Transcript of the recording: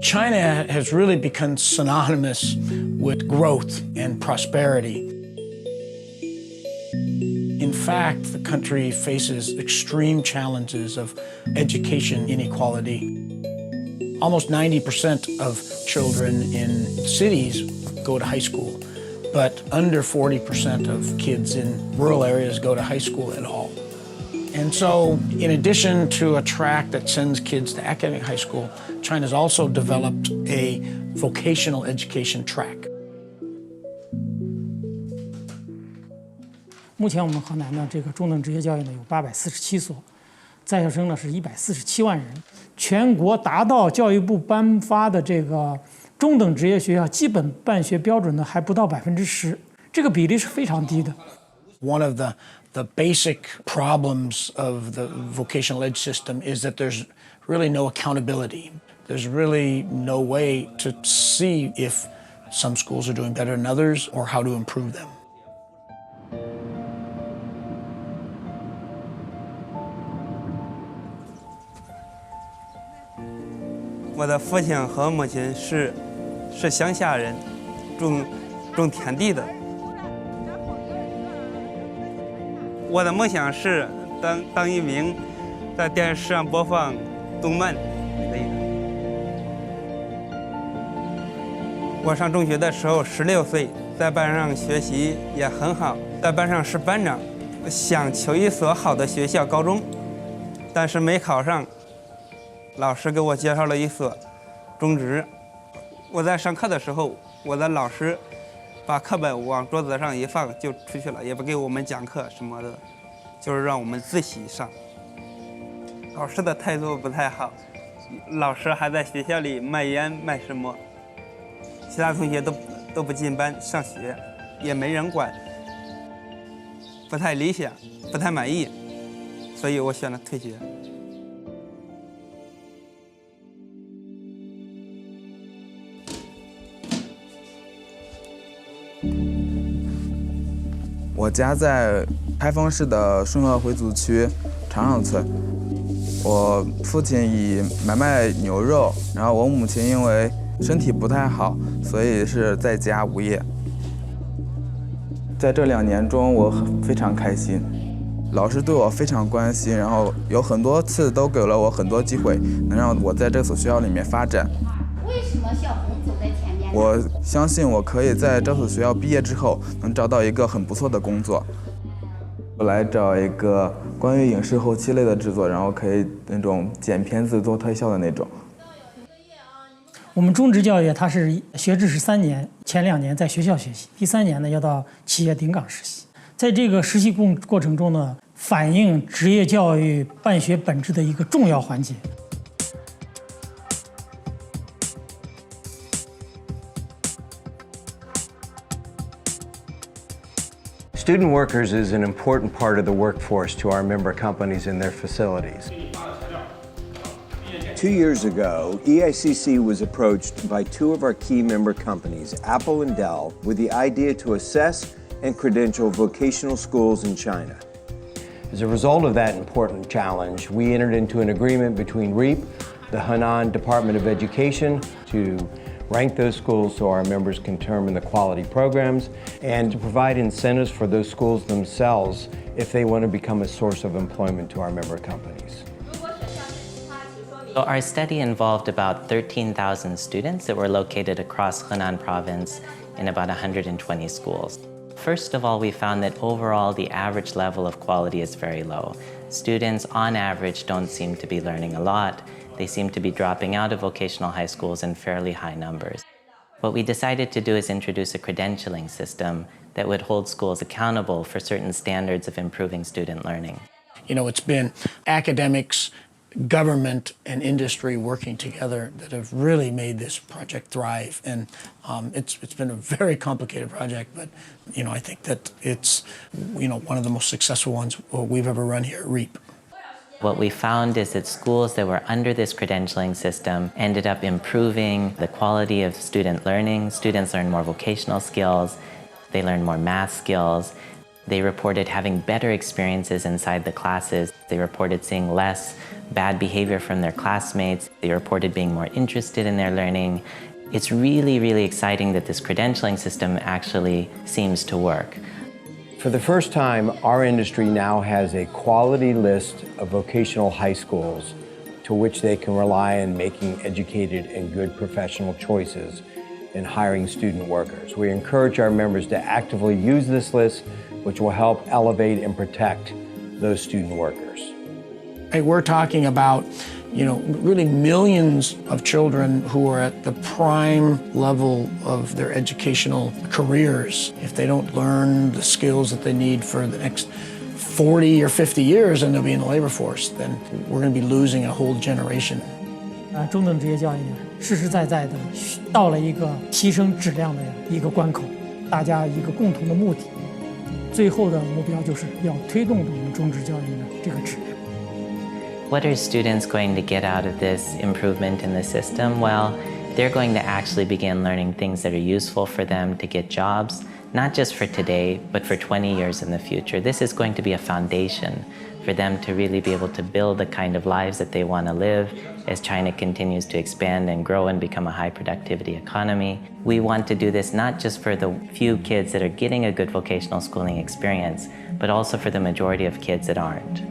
China has really become synonymous with growth and prosperity. In fact, the country faces extreme challenges of education inequality. Almost 90% of children in cities go to high school, but under 40% of kids in rural areas go to high school at all. And so, in addition to a track that sends kids to academic high school, China's also developed a vocational education track. 目前我们河南呢，这个中等职业教育呢有847所，在校生呢是147万人，全国达到教育部颁发的这个中等职业学校基本办学标准呢还不到10%，这个比例是非常低的。One of the basic problems of the vocational ed system is that there's really no accountability. There's really no way to see if some schools are doing better than others or how to improve them. 我的父亲和母亲是乡下人，种田地的。我的梦想是当一名在电视上播放动漫的人。我上中学的时候16岁，在班上学习也很好，在班上是班长，想求一所好的学校高中，但是没考上。老师给我介绍了一所中职。我在上课的时候，我的老师把课本往桌子上一放就出去了，也不给我们讲课什么的，就是让我们自习上。老师的态度不太好，老师还在学校里卖烟卖什么，其他同学都不进班上学，也没人管，不太理想，不太满意，所以我选了退学。我家在开封市的顺河回族区长上村。我父亲以买卖牛肉，然后我母亲因为身体不太好，所以是在家无业。在这2年中，我非常开心，老师对我非常关心，然后有很多次都给了我很多机会，能让我在这所学校里面发展。为什么小红走在前面？我相信我可以在这所学校毕业之后，能找到一个很不错的工作。我来找一个关于影视后期类的制作，然后可以那种剪片子做特效的那种。我们中职教育它是学制是3年，前2年在学校学习，第3年呢要到企业顶岗实习。在这个实习过程中呢，反映职业教育办学本质的一个重要环节。Student workers is an important part of the workforce to our member companies and their facilities. 2 years ago, EICC was approached by 2 of our key member companies, Apple and Dell, with the idea to assess and credential vocational schools in China. As a result of that important challenge, we entered into an agreement between REAP, the Henan Department of Education, to rank those schools so our members can determine the quality programs, and to provide incentives for those schools themselves if they want to become a source of employment to our member companies. So our study involved about 13,000 students that were located across Henan province in about 120 schools. First of all, we found that overall the average level of quality is very low. Students on average don't seem to be learning a lot. They seem to be dropping out of vocational high schools in fairly high numbers. What we decided to do is introduce a credentialing system that would hold schools accountable for certain standards of improving student learning. You know, it's been academics, government, and industry working together that have really made this project thrive. And it's been a very complicated project, but, you know, I think that it's, you know, one of the most successful ones we've ever run here at REAP. What we found is that schools that were under this credentialing system ended up improving the quality of student learning. Students learn more vocational skills, they learn more math skills. They reported having better experiences inside the classes. They reported seeing less bad behavior from their classmates. They reported being more interested in their learning. It's really, really exciting that this credentialing system actually seems to work. For the first time, our industry now has a quality list of vocational high schools to which they can rely on making educated and good professional choices in hiring student workers. We encourage our members to actively use this list, which will help elevate and protect those student workers. Hey, we're talking about, really millions of children who are at the prime level of their educational careers. If they don't learn the skills that they need for the next 40 or 50 years and they'll be in the labor force, then we're going to be losing a whole generation. 中等职业教育呢，实实在在的到了一个提升质量的一个关口，大家一个共同的目的，最后的目标就是要推动我们中职教育的这个质量。What are students going to get out of this improvement in the system? Well, they're going to actually begin learning things that are useful for them to get jobs, not just for today, but for 20 years in the future. This is going to be a foundation for them to really be able to build the kind of lives that they want to live as China continues to expand and grow and become a high productivity economy. We want to do this not just for the few kids that are getting a good vocational schooling experience, but also for the majority of kids that aren't.